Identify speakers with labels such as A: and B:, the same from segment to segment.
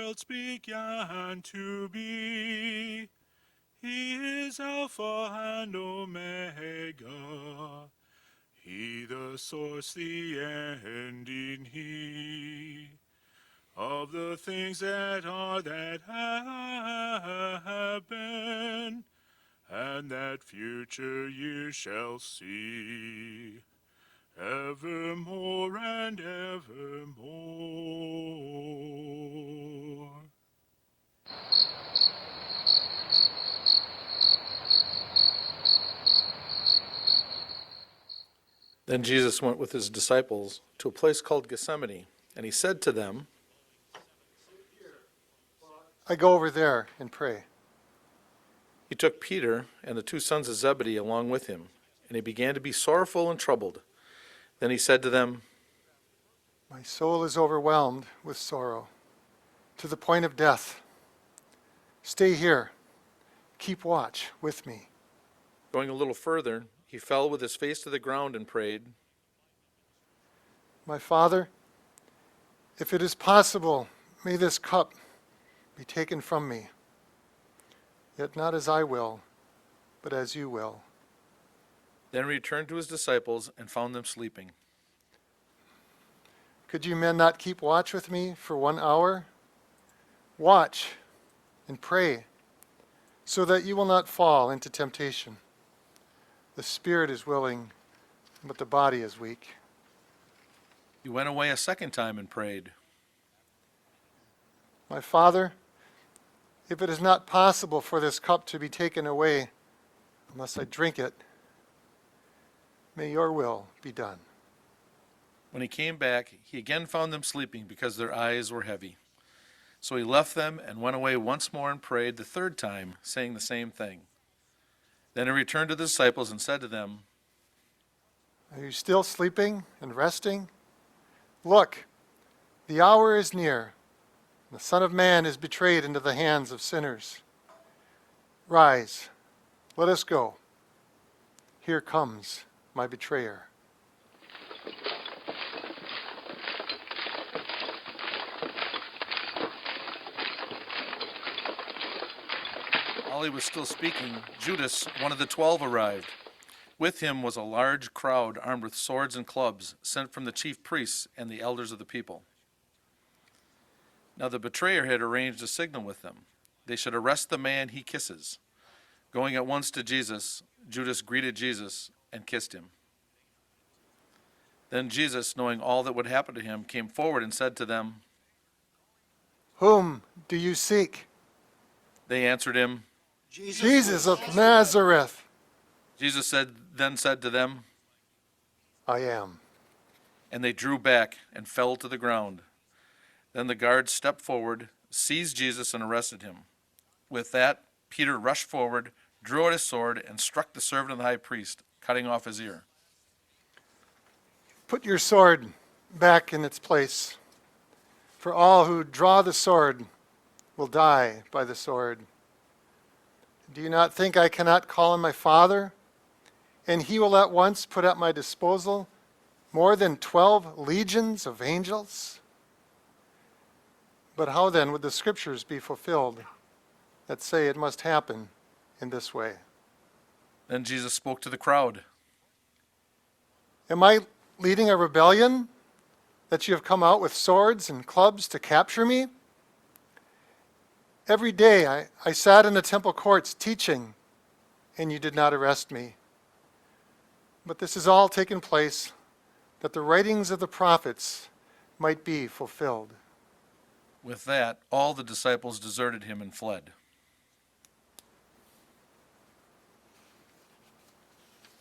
A: worlds began to be. He is Alpha and Omega. He the source, the ending, He of the things that are, that have been, and that future you shall see, evermore and evermore.
B: Then Jesus went with his disciples to a place called Gethsemane, and he said to them,
C: I go over there and pray.
B: He took Peter and the two sons of Zebedee along with him, and he began to be sorrowful and troubled. Then he said to them,
C: My soul is overwhelmed with sorrow, to the point of death. Stay here. Keep watch with me.
B: Going a little further, he fell with his face to the ground and prayed,
C: My Father, if it is possible, may this cup be taken from me. Yet not as I will, but as you will.
B: Then returned to his disciples and found them sleeping.
C: Could you men not keep watch with me for 1 hour? Watch and pray, so that you will not fall into temptation. The spirit is willing, but the body is weak.
B: He went away a second time and prayed,
C: My Father, if it is not possible for this cup to be taken away unless I drink it, may your will be done.
B: When he came back, he again found them sleeping because their eyes were heavy. So he left them and went away once more and prayed the third time, saying the same thing. Then he returned to the disciples and said to them,
C: Are you still sleeping and resting? Look, the hour is near. The Son of Man is betrayed into the hands of sinners. Rise, let us go. Here comes my betrayer.
B: While he was still speaking, Judas, one of the 12, arrived. With him was a large crowd armed with swords and clubs, sent from the chief priests and the elders of the people. Now the betrayer had arranged a signal with them. They should arrest the man he kisses. Going at once to Jesus, Judas greeted Jesus and kissed him. Then Jesus, knowing all that would happen to him, came forward and said to them,
C: Whom do you seek?
B: They answered him,
C: Jesus of Nazareth.
B: Jesus then said to them,
C: I am.
B: and they drew back and fell to the ground. Then the guards stepped forward, seized Jesus, and arrested him. With that, Peter rushed forward, drew out his sword, and struck the servant of the high priest, cutting off his ear.
C: Put your sword back in its place, for all who draw the sword will die by the sword. Do you not think I cannot call on my Father, and he will at once put at my disposal more than 12 legions of angels? But how then would the scriptures be fulfilled that say it must happen in this way?
B: Then Jesus spoke to the crowd.
C: Am I leading a rebellion that you have come out with swords and clubs to capture me? Every day I sat in the temple courts teaching, and you did not arrest me. But this has all taken place that the writings of the prophets might be fulfilled.
B: With that, all the disciples deserted him and fled.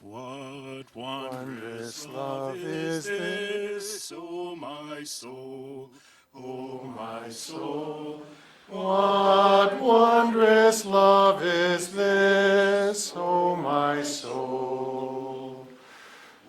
A: What wondrous love is this, O my soul, O my soul?
C: What wondrous love is this, O my soul?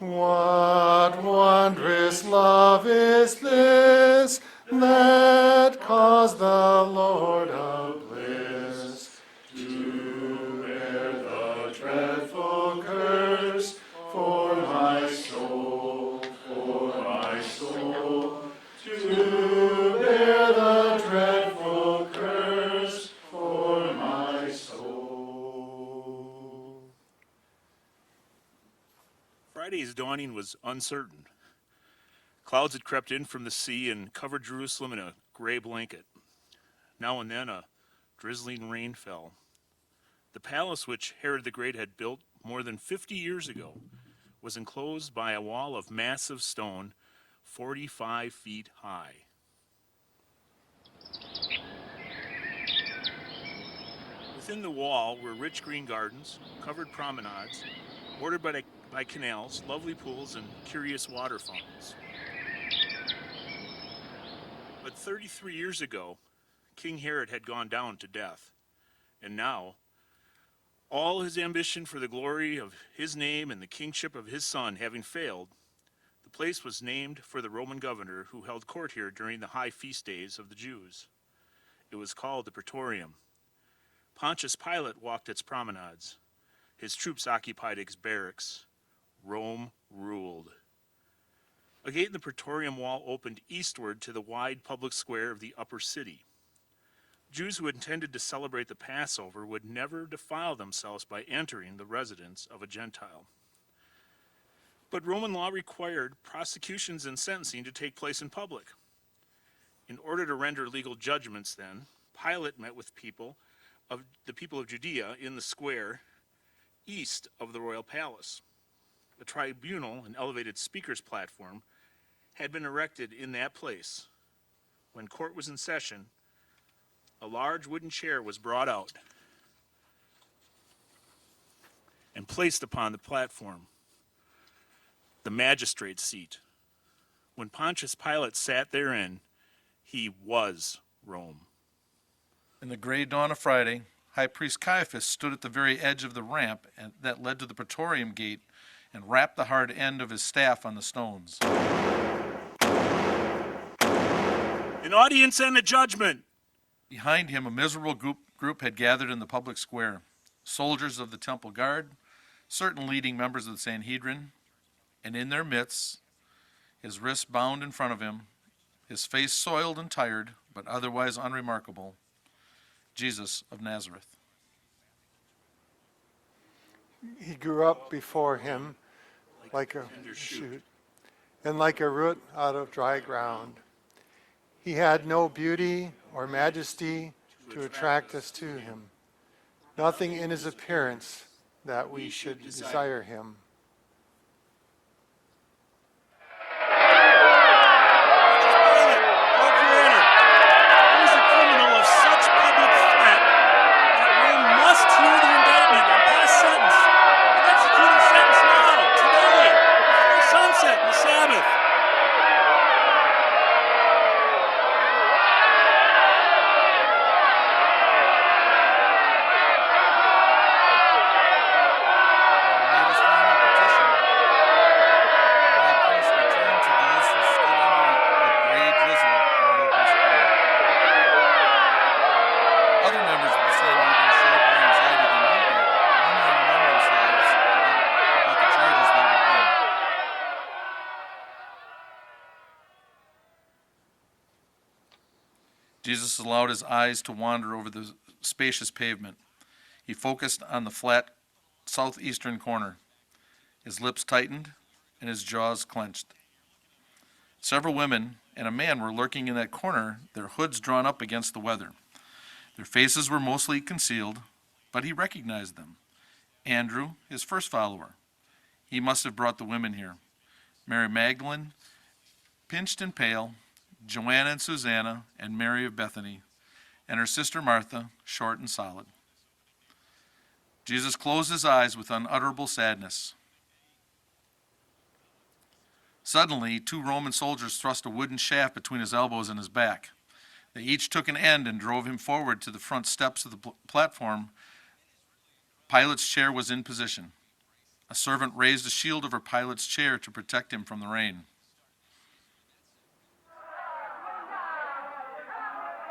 C: What wondrous love is this that caused the Lord of bliss to bear the dreadful curse for my soul, to bear the dreadful
A: Friday's dawning was uncertain. Clouds had crept in from the sea and covered Jerusalem in a gray blanket. Now and then a drizzling rain fell. The palace which Herod the Great had built more than 50 years ago was enclosed by a wall of massive stone 45 feet high. Within the wall were rich green gardens, covered promenades, bordered by canals, lovely pools, and curious water fountains. But 33 years ago, King Herod had gone down to death, and now, all his ambition for the glory of his name and the kingship of his son having failed, the place was named for the Roman governor who held court here during the high feast days of the Jews. It was called the Praetorium. Pontius Pilate walked its promenades. His troops occupied its barracks. Rome ruled. A gate in the Praetorium wall opened eastward to the wide public square of the upper city. Jews who intended to celebrate the Passover would never defile themselves by entering the residence of a Gentile. But Roman law required prosecutions and sentencing to take place in public. In order to render legal judgments, then, Pilate met with the people of Judea in the square east of the royal palace. A tribunal, an elevated speaker's platform, had been erected in that place. When court was in session, a large wooden chair was brought out and placed upon the platform, the magistrate's seat. When Pontius Pilate sat therein, he was Rome.
B: In the gray dawn of Friday, High Priest Caiaphas stood at the very edge of the ramp that led to the Praetorium gate and rapped the hard end of his staff on the stones.
A: An audience and a judgment.
B: Behind him, a miserable group had gathered in the public square. Soldiers of the temple guard, certain leading members of the Sanhedrin, and in their midst, his wrists bound in front of him, his face soiled and tired, but otherwise unremarkable, Jesus of Nazareth.
C: He grew up before him like a shoot, and like a root out of dry ground. He had no beauty or majesty to attract us to him, nothing in his appearance that we should desire him.
B: Jesus allowed his eyes to wander over the spacious pavement. He focused on the flat southeastern corner. His lips tightened and his jaws clenched. Several women and a man were lurking in that corner, their hoods drawn up against the weather. Their faces were mostly concealed, but he recognized them. Andrew, his first follower. He must have brought the women here. Mary Magdalene, pinched and pale, Joanna and Susanna, and Mary of Bethany, and her sister Martha, short and solid. Jesus closed his eyes with unutterable sadness. Suddenly, 2 Roman soldiers thrust a wooden shaft between his elbows and his back. They each took an end and drove him forward to the front steps of the platform. Pilate's chair was in position. A servant raised a shield over Pilate's chair to protect him from the rain.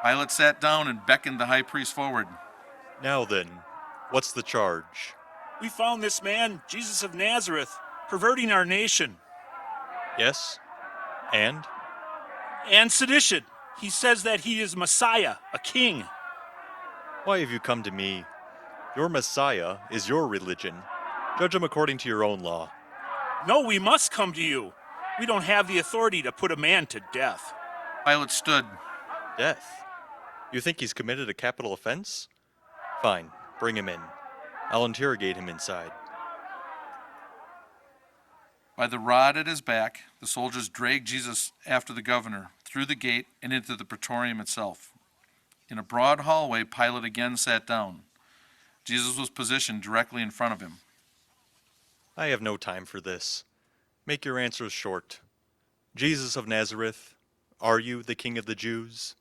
B: Pilate sat down and beckoned the high priest forward.
D: Now then, what's the charge?
A: We found this man, Jesus of Nazareth, perverting our nation.
D: Yes? And?
A: And sedition. He says that he is Messiah, a king.
D: Why have you come to me? Your Messiah is your religion. Judge him according to your own law.
A: No, we must come to you. We don't have the authority to put a man to death.
B: Pilate stood.
D: Death? You think he's committed a capital offense? Fine, bring him in. I'll interrogate him inside.
B: By the rod at his back, the soldiers dragged Jesus after the governor, through the gate and into the praetorium itself. In a broad hallway, Pilate again sat down. Jesus was positioned directly in front of him.
D: I have no time for this. Make your answers short. Jesus of Nazareth, are you the King of the Jews?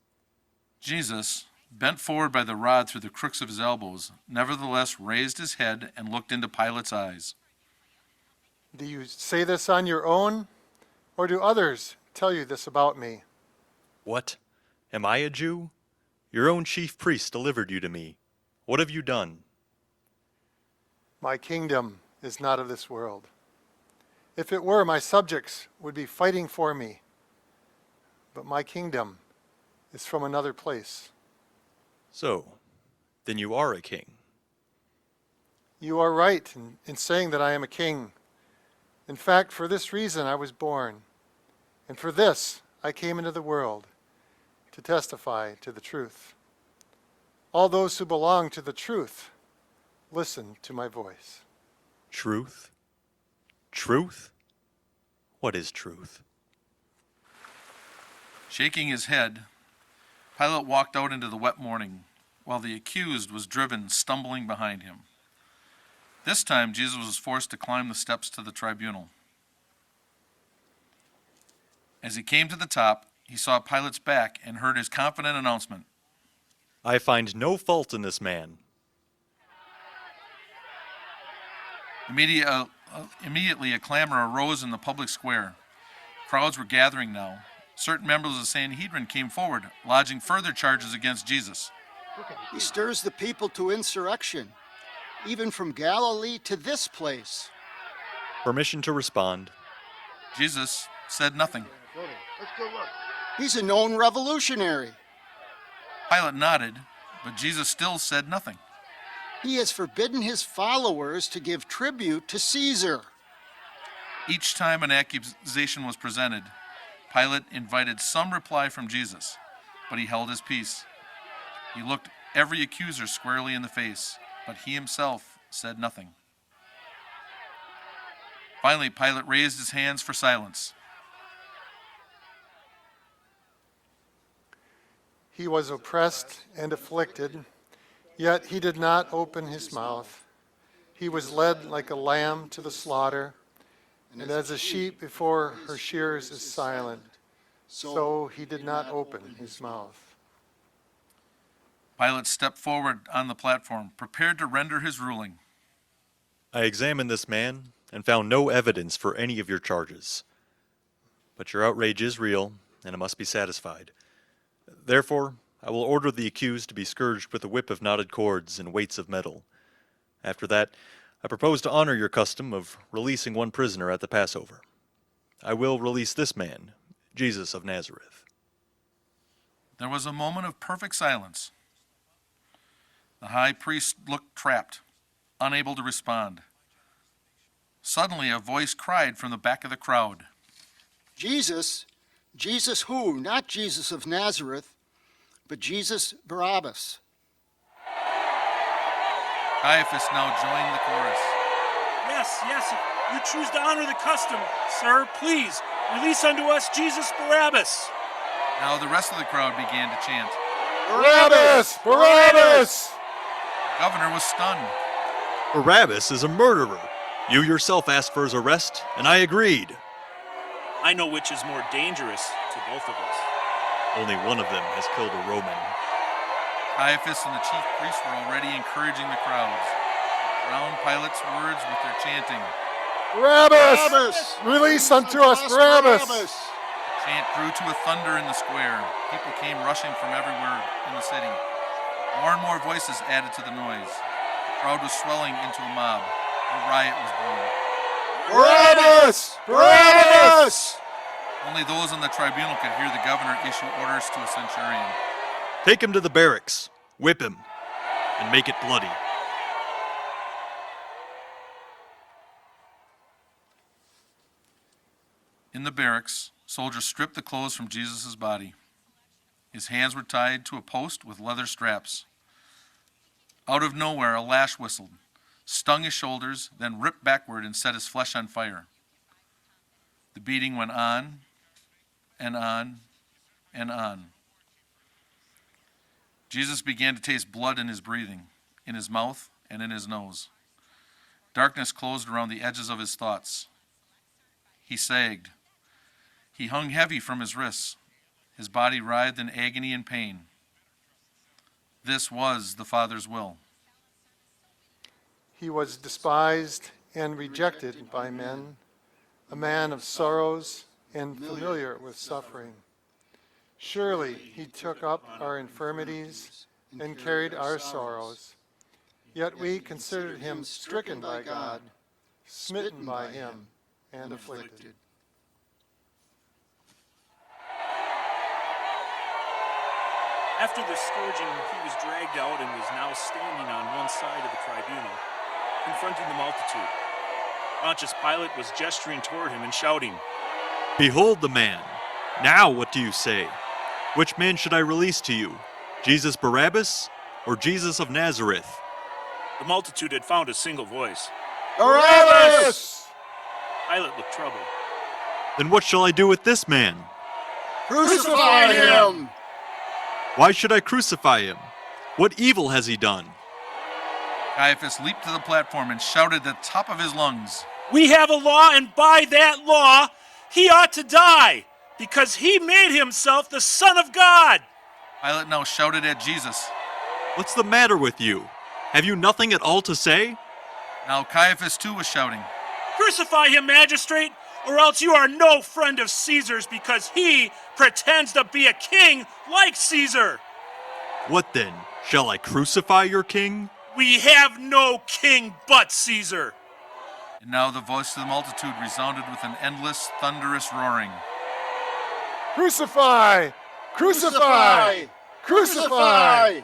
B: Jesus, bent forward by the rod through the crooks of his elbows, nevertheless raised his head and looked into Pilate's eyes.
C: Do you say this on your own, or do others tell you this about me?
D: What? Am I a Jew? Your own chief priest delivered you to me. What have you done?
C: My kingdom is not of this world. If it were, my subjects would be fighting for me. But my kingdom is from another place.
D: So, then you are a king.
C: You are right in saying that I am a king. In fact, for this reason I was born, and for this I came into the world, to testify to the truth. All those who belong to the truth, listen to my voice.
D: Truth? Truth? What is truth?
B: Shaking his head, Pilate walked out into the wet morning, while the accused was driven stumbling behind him. This time, Jesus was forced to climb the steps to the tribunal. As he came to the top, he saw Pilate's back and heard his confident announcement.
D: I find no fault in this man.
B: Immediately, a clamor arose in the public square. Crowds were gathering now. Certain members of the Sanhedrin came forward, lodging further charges against Jesus.
E: He stirs the people to insurrection, even from Galilee to this place.
D: Permission to respond.
B: Jesus said nothing.
E: He's a known revolutionary.
B: Pilate nodded, but Jesus still said nothing.
E: He has forbidden his followers to give tribute to Caesar.
B: Each time an accusation was presented, Pilate invited some reply from Jesus, but he held his peace. He looked every accuser squarely in the face, but he himself said nothing. Finally, Pilate raised his hands for silence.
C: He was oppressed and afflicted, yet he did not open his mouth. He was led like a lamb to the slaughter, and as a sheep before her shearers is silent, so he did not open his mouth.
B: Pilate stepped forward on the platform, prepared to render his ruling.
D: I examined this man and found no evidence for any of your charges. But your outrage is real, and it must be satisfied. Therefore, I will order the accused to be scourged with a whip of knotted cords and weights of metal. After that, I propose to honor your custom of releasing one prisoner at the Passover. I will release this man, Jesus of Nazareth.
B: There was a moment of perfect silence. The high priest looked trapped, unable to respond. Suddenly, a voice cried from the back of the crowd.
E: Jesus? Jesus who? Not Jesus of Nazareth, but Jesus Barabbas.
B: Caiaphas now joined the chorus.
A: Yes, if you choose to honor the custom, sir, please, release unto us Jesus Barabbas.
B: Now the rest of the crowd began to chant.
C: Barabbas! Barabbas!
B: The governor was stunned.
D: Barabbas is a murderer. You yourself asked for his arrest, and I agreed.
A: I know which is more dangerous to both of us.
D: Only one of them has killed a Roman.
B: Caiaphas and the chief priests were already encouraging the crowds. They drowned Pilate's words with their chanting.
C: Barabbas!
E: Barabbas!
C: Release unto us Barabbas!
B: The chant grew to a thunder in the square. People came rushing from everywhere in the city. More and more voices added to the noise. The crowd was swelling into a mob. A riot was born.
E: Barabbas! Barabbas!
B: Only those in the tribunal could hear the governor issue orders to a centurion.
D: Take him to the barracks, whip him, and make it bloody.
B: In the barracks, soldiers stripped the clothes from Jesus' body. His hands were tied to a post with leather straps. Out of nowhere, a lash whistled, stung his shoulders, then ripped backward and set his flesh on fire. The beating went on and on and on. Jesus began to taste blood in his breathing, in his mouth and in his nose. Darkness closed around the edges of his thoughts. He sagged. He hung heavy from his wrists. His body writhed in agony and pain. This was the Father's will.
C: He was despised and rejected by men, a man of sorrows and familiar with suffering. Surely he took up our infirmities and carried our sorrows. Yet we considered him stricken by God, smitten by him, and afflicted.
A: After the scourging, he was dragged out and was now standing on one side of the tribunal, confronting the multitude. Pontius Pilate was gesturing toward him and shouting,
D: Behold the man! Now what do you say? Which man should I release to you? Jesus Barabbas or Jesus of Nazareth?
A: The multitude had found a single voice.
E: Barabbas!
A: Pilate looked troubled.
D: Then what shall I do with this man?
E: Crucify him!
D: Why should I crucify him? What evil has he done?
B: Caiaphas leaped to the platform and shouted at the top of his lungs,
F: We have a law, and by that law, he ought to die, because he made himself the Son of God.
B: Pilate now shouted at Jesus.
D: What's the matter with you? Have you nothing at all to say?
B: Now Caiaphas too was shouting.
F: Crucify him, magistrate, or else you are no friend of Caesar's, because he pretends to be a king like Caesar.
D: What then? Shall I crucify your king?
F: We have no king but Caesar.
B: And now the voice of the multitude resounded with an endless, thunderous roaring.
C: Crucify! Crucify! Crucify!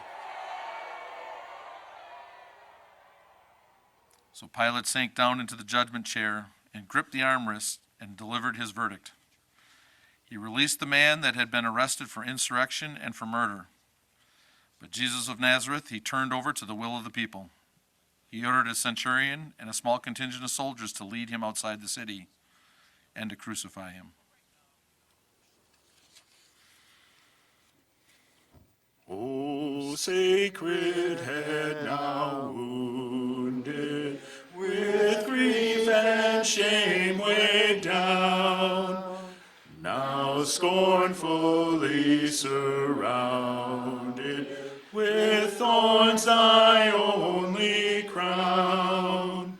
B: So Pilate sank down into the judgment chair and gripped the armrest and delivered his verdict. He released the man that had been arrested for insurrection and for murder. But Jesus of Nazareth he turned over to the will of the people. He ordered a centurion and a small contingent of soldiers to lead him outside the city and to crucify him.
A: O sacred head now wounded, with grief and shame weighed down, now scornfully surrounded, with thorns thy only crown.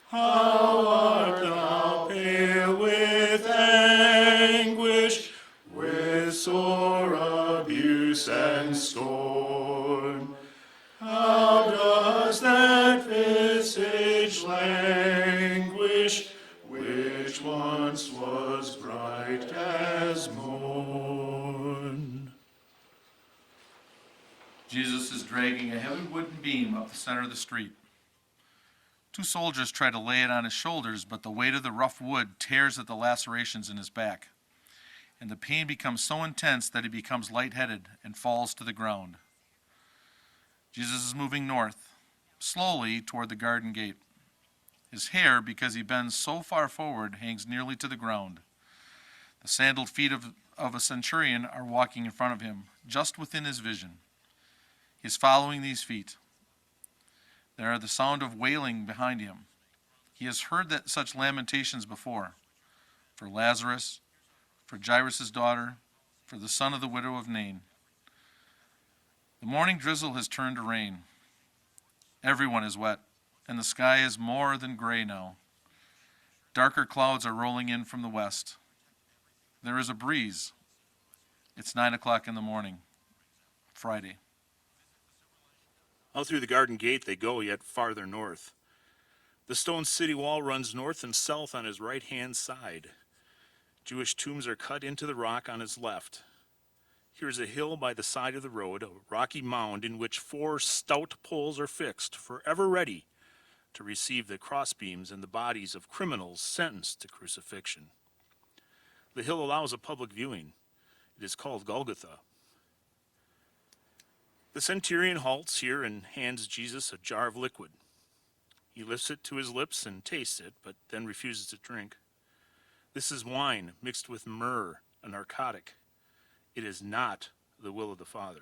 A: How art thou pale with anguish, with sore abuse and scorn. How does that visage languish, which once was bright as morn?
B: Jesus is dragging a heavy wooden beam up the center of the street. Two soldiers try to lay it on his shoulders, but the weight of the rough wood tears at the lacerations in his back, and the pain becomes so intense that he becomes lightheaded and falls to the ground. Jesus is moving north, slowly toward the garden gate. His hair, because he bends so far forward, hangs nearly to the ground. The sandaled feet of a centurion are walking in front of him, just within his vision. He is following these feet. There are the sound of wailing behind him. He has heard such lamentations before, for Lazarus, for Jairus' daughter, for the son of the widow of Nain. The morning drizzle has turned to rain. Everyone is wet, and the sky is more than gray now. Darker clouds are rolling in from the west. There is a breeze. It's 9 o'clock in the morning, Friday.
A: Out through the garden gate they go, yet farther north. The stone city wall runs north and south on his right-hand side. Jewish tombs are cut into the rock on his left. Here is a hill by the side of the road, a rocky mound in which 4 stout poles are fixed, forever ready to receive the crossbeams and the bodies of criminals sentenced to crucifixion. The hill allows a public viewing. It is called Golgotha. The centurion halts here and hands Jesus a jar of liquid. He lifts it to his lips and tastes it, but then refuses to drink. This is wine mixed with myrrh, a narcotic. It is not the will of the Father.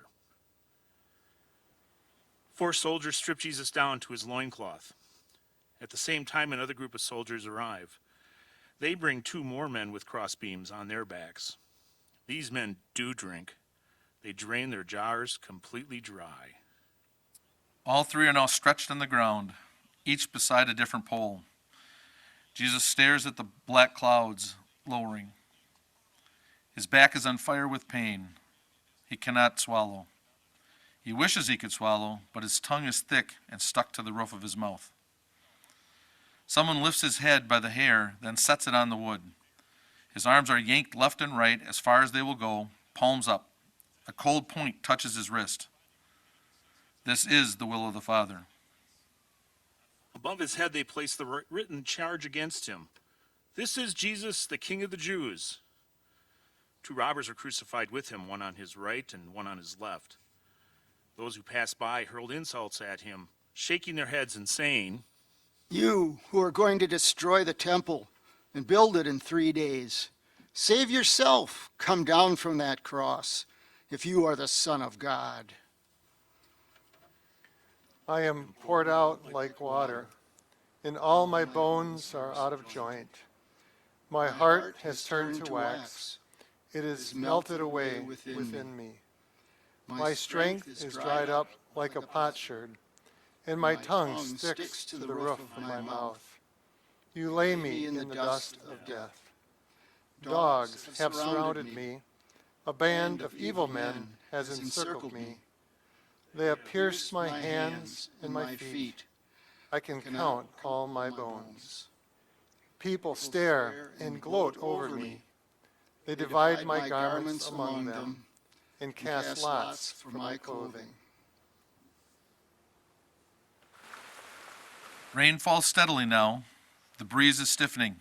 A: 4 soldiers strip Jesus down to his loincloth. At the same time, another group of soldiers arrive. They bring 2 more men with crossbeams on their backs. These men do drink. They drain their jars completely dry.
B: All 3 are now stretched on the ground, each beside a different pole. Jesus stares at the black clouds lowering. His back is on fire with pain. He cannot swallow. He wishes he could swallow, but his tongue is thick and stuck to the roof of his mouth. Someone lifts his head by the hair, then sets it on the wood. His arms are yanked left and right as far as they will go, palms up. A cold point touches his wrist. This is the will of the Father.
A: Above his head they place the written charge against him. This is Jesus, the King of the Jews. 2 robbers are crucified with him, one on his right and one on his left. Those who passed by hurled insults at him, shaking their heads and saying,
E: You who are going to destroy the temple and build it in 3 days, save yourself, come down from that cross, if you are the Son of God.
C: I am poured out like water, and all my bones are out of joint. My heart has turned to wax. It is melted away within me. My strength is dried up like a potsherd, and my tongue sticks to the roof of my mouth. You lay me in the dust of death. Dogs have surrounded me. A band of evil men has encircled me. They have pierced my hands and my feet. I can count all my bones. People stare and gloat over me. They divide my garments among them and cast lots for my clothing.
B: Rain falls steadily now. The breeze is stiffening.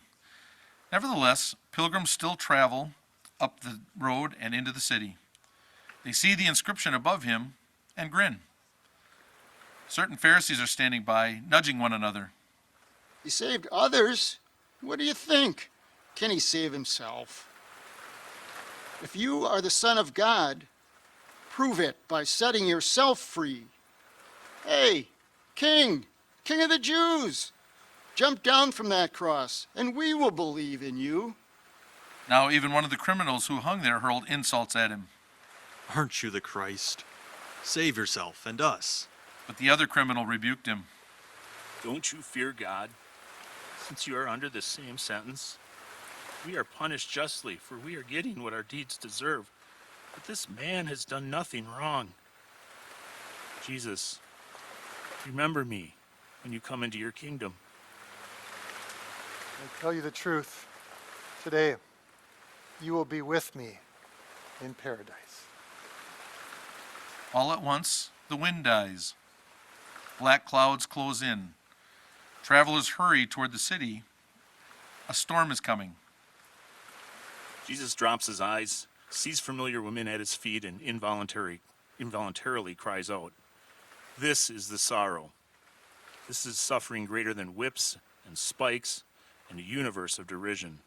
B: Nevertheless, pilgrims still travel up the road and into the city. They see the inscription above him and grin. Certain Pharisees are standing by, nudging one another.
E: He saved others. What do you think? Can he save himself? If you are the Son of God, prove it by setting yourself free. Hey, King of the Jews, jump down from that cross, and we will believe in you.
B: Now even one of the criminals who hung there hurled insults at him.
D: Aren't you the Christ? Save yourself and us.
B: But the other criminal rebuked him.
A: Don't you fear God, since you are under the same sentence? We are punished justly, for we are getting what our deeds deserve. But this man has done nothing wrong. Jesus, remember me when you come into your kingdom.
C: I tell you the truth, today you will be with me in paradise.
B: All at once, the wind dies. Black clouds close in. Travelers hurry toward the city. A storm is coming.
A: Jesus drops his eyes, sees familiar women at his feet, and involuntarily cries out, "This is the sorrow. This is suffering greater than whips and spikes and a universe of derision."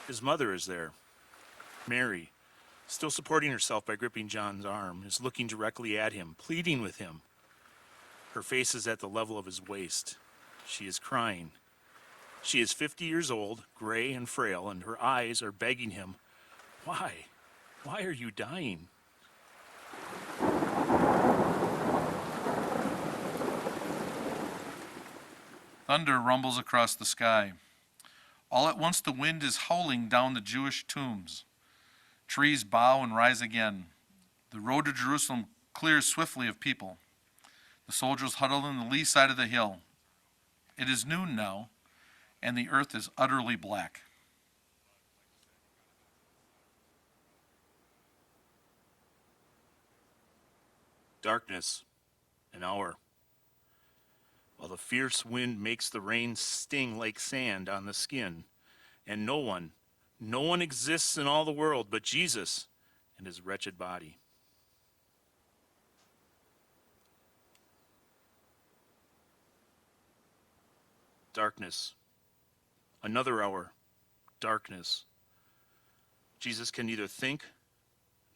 A: His mother is there. Mary, still supporting herself by gripping John's arm, is looking directly at him, pleading with him. Her face is at the level of his waist. She is crying. She is 50 years old, gray and frail, and her eyes are begging him, "Why? Why are you dying?"
B: Thunder rumbles across the sky. All at once the wind is howling down the Jewish tombs. Trees bow and rise again. The road to Jerusalem clears swiftly of people. The soldiers huddle in the lee side of the hill. It is noon now, and the earth is utterly black.
A: Darkness, an hour. While the fierce wind makes the rain sting like sand on the skin, and no one No one exists in all the world but Jesus and his wretched body. Darkness. Another hour. Darkness. Jesus can neither think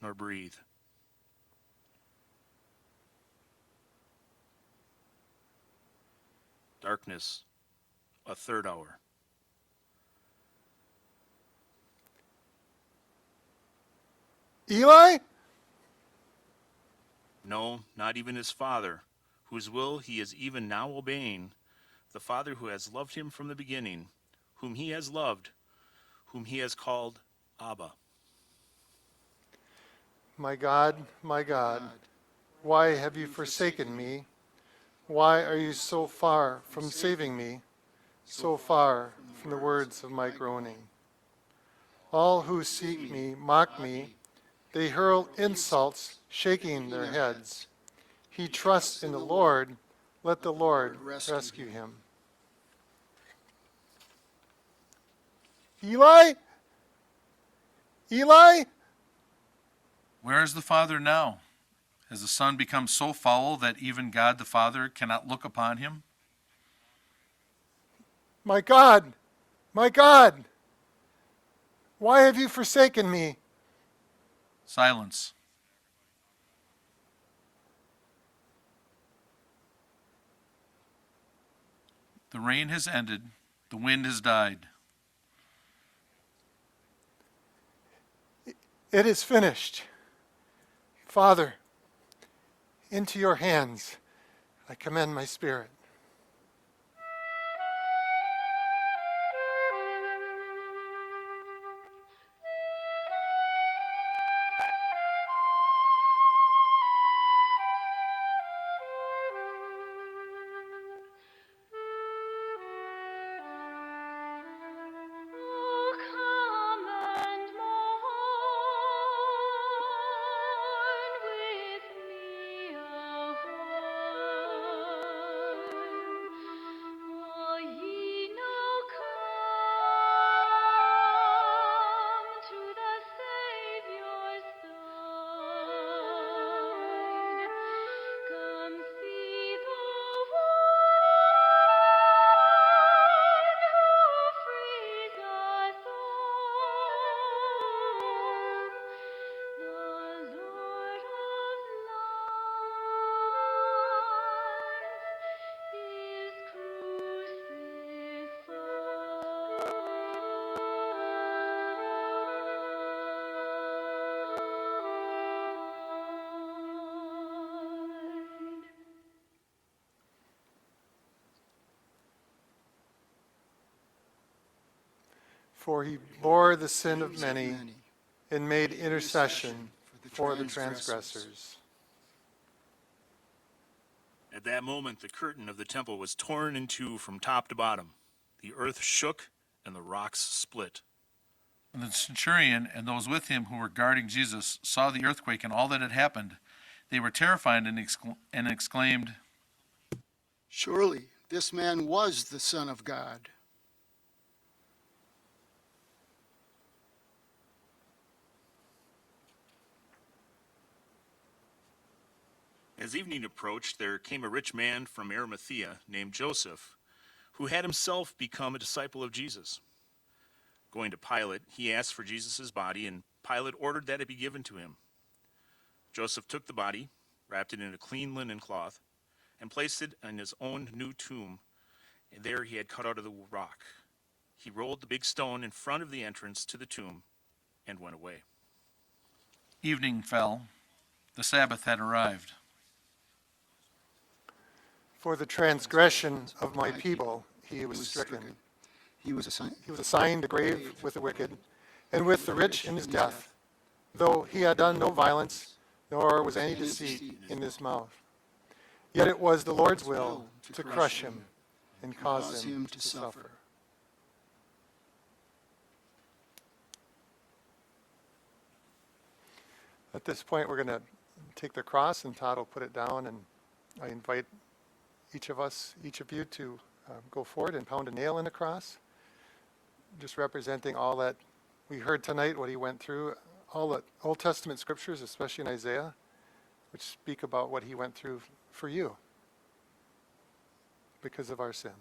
A: nor breathe. Darkness. A third hour.
C: Eli?
A: No, not even his Father, whose will he is even now obeying, the Father who has loved him from the beginning, whom he has loved, whom he has called Abba.
C: My God, why have you forsaken me? Why are you so far from saving me, so far from the words of my groaning? All who seek me mock me. They hurl insults, shaking their heads. He trusts in the Lord. Let the Lord rescue him. Eli? Eli?
B: Where is the Father now? Has the Son become so foul that even God the Father cannot look upon him?
C: My God, why have you forsaken me?
B: Silence. The rain has ended. The wind has died.
C: It is finished. Father, into your hands I commend my spirit. For he bore the sin of many and made intercession for the transgressors.
A: At that moment, the curtain of the temple was torn in two from top to bottom. The earth shook and the rocks split.
B: When the centurion and those with him who were guarding Jesus saw the earthquake and all that had happened, they were terrified and exclaimed,
E: Surely this man was the Son of God.
A: As evening approached, there came a rich man from Arimathea named Joseph, who had himself become a disciple of Jesus. Going to Pilate, he asked for Jesus' body, and Pilate ordered that it be given to him. Joseph took the body, wrapped it in a clean linen cloth, and placed it in his own new tomb, and there he had cut out of the rock. He rolled the big stone in front of the entrance to the tomb and went away.
B: Evening fell. The Sabbath had arrived.
C: For the transgression of my people he was stricken.
E: He was assigned
C: He was assigned a grave with the wicked, and with the rich in his death, though he had done no violence, nor was any deceit in his mouth. Yet it was the Lord's will to crush him and cause him to suffer. At this point, we're going to take the cross, and Todd will put it down, and I invite each of you to go forward and pound a nail in the cross, just representing all that We heard tonight what he went through, all the Old Testament scriptures, especially in Isaiah, which speak about what he went through for you because of our sin.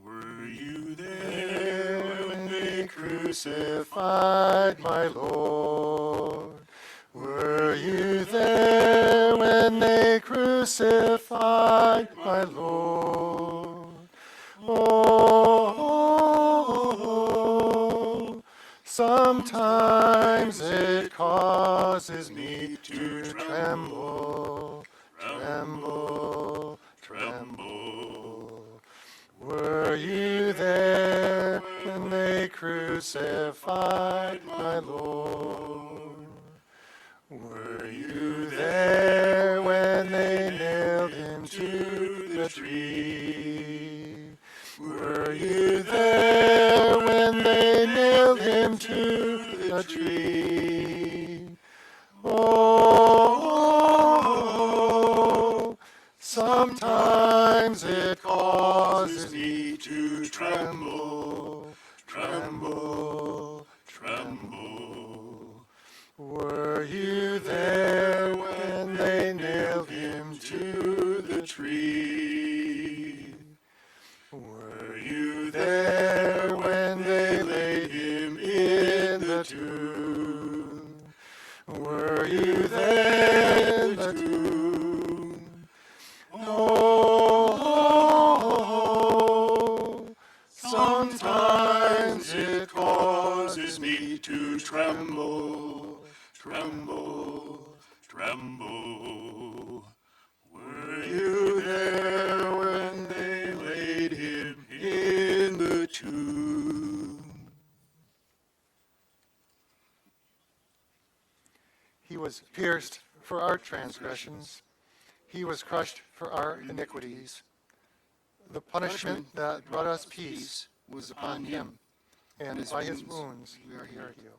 A: Were you there when they
C: Crucified my Lord. Were you there when they crucified my Lord? Oh, sometimes it causes me to tremble, tremble, tremble. Were you there when they crucified my Lord? Were you there when they nailed him to the tree? Were you there when they nailed him to the tree? Oh, sometimes it causes me to tremble, tremble, tremble. Were you there when they nailed him to the tree? Were you there when they laid him in the tomb? Were you there in the tomb? Oh, sometimes it causes me to tremble, tremble, tremble.
E: Were you there when they laid him in the tomb?
C: He was pierced for our transgressions. He was crushed for our iniquities. The punishment that brought us peace
E: was upon him,
C: and by his wounds we are healed.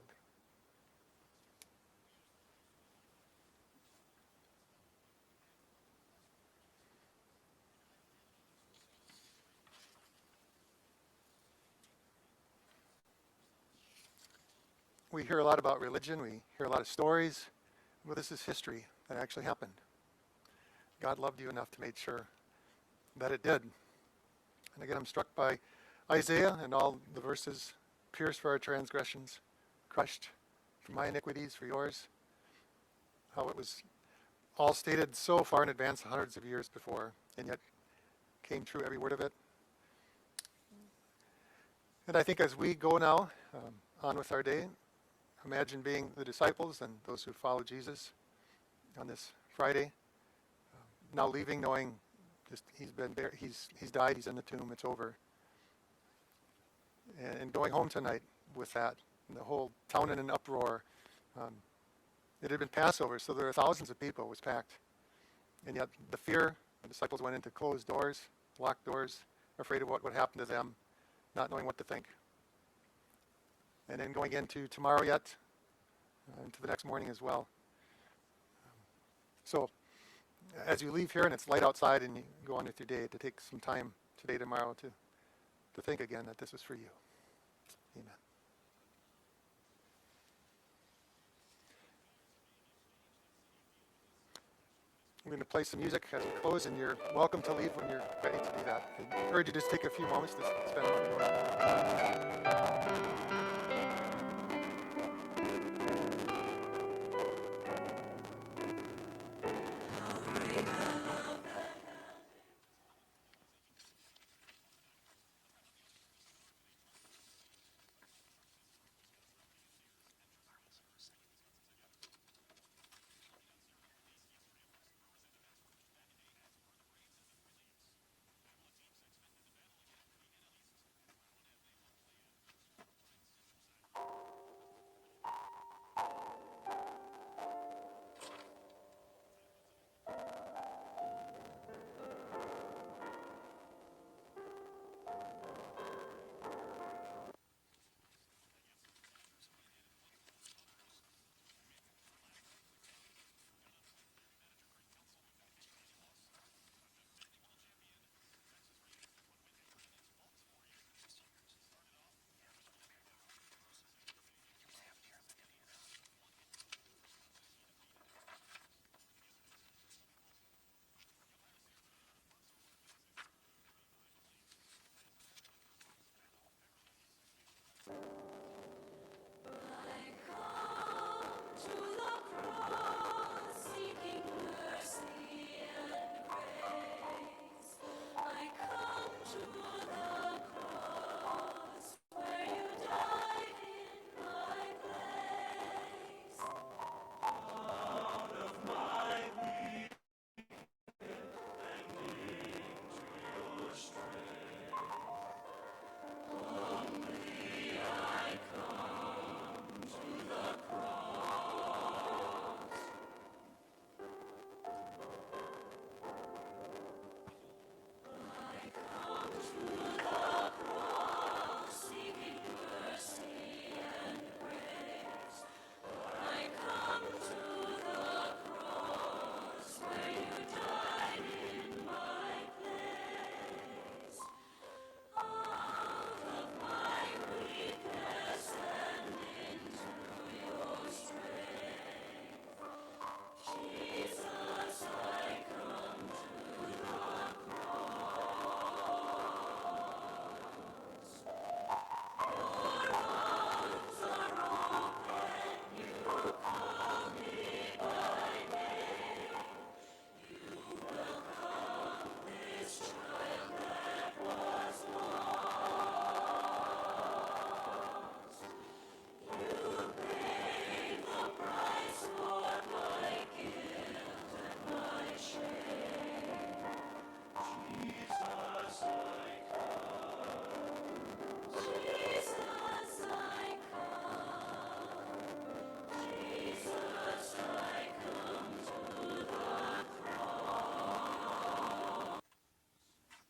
C: We hear a lot about religion, we hear a lot of stories. Well, this is history that actually happened. God loved you enough to make sure that it did. And again, I'm struck by Isaiah and all the verses, pierced for our transgressions, crushed for my iniquities, for yours. How it was all stated so far in advance, hundreds of years before, and yet came true, every word of it. And I think as we go now, on with our day, imagine being the disciples and those who follow Jesus on this Friday, now leaving knowing just he's been there, he's died, he's in the tomb, it's over. And going home tonight with that, and the whole town in an uproar. It had been Passover, so there were thousands of people, it was packed. And yet the fear, the disciples went into closed doors, locked doors, afraid of what would happen to them, not knowing what to think. And then going into tomorrow yet, into the next morning as well. So as you leave here and it's light outside and you go on with your day, to take some time today, tomorrow to think again that this was for you. Amen. I'm going to play some music as we close, and you're welcome to leave when you're ready to do that. I urge you to just take a few moments to spend a moment.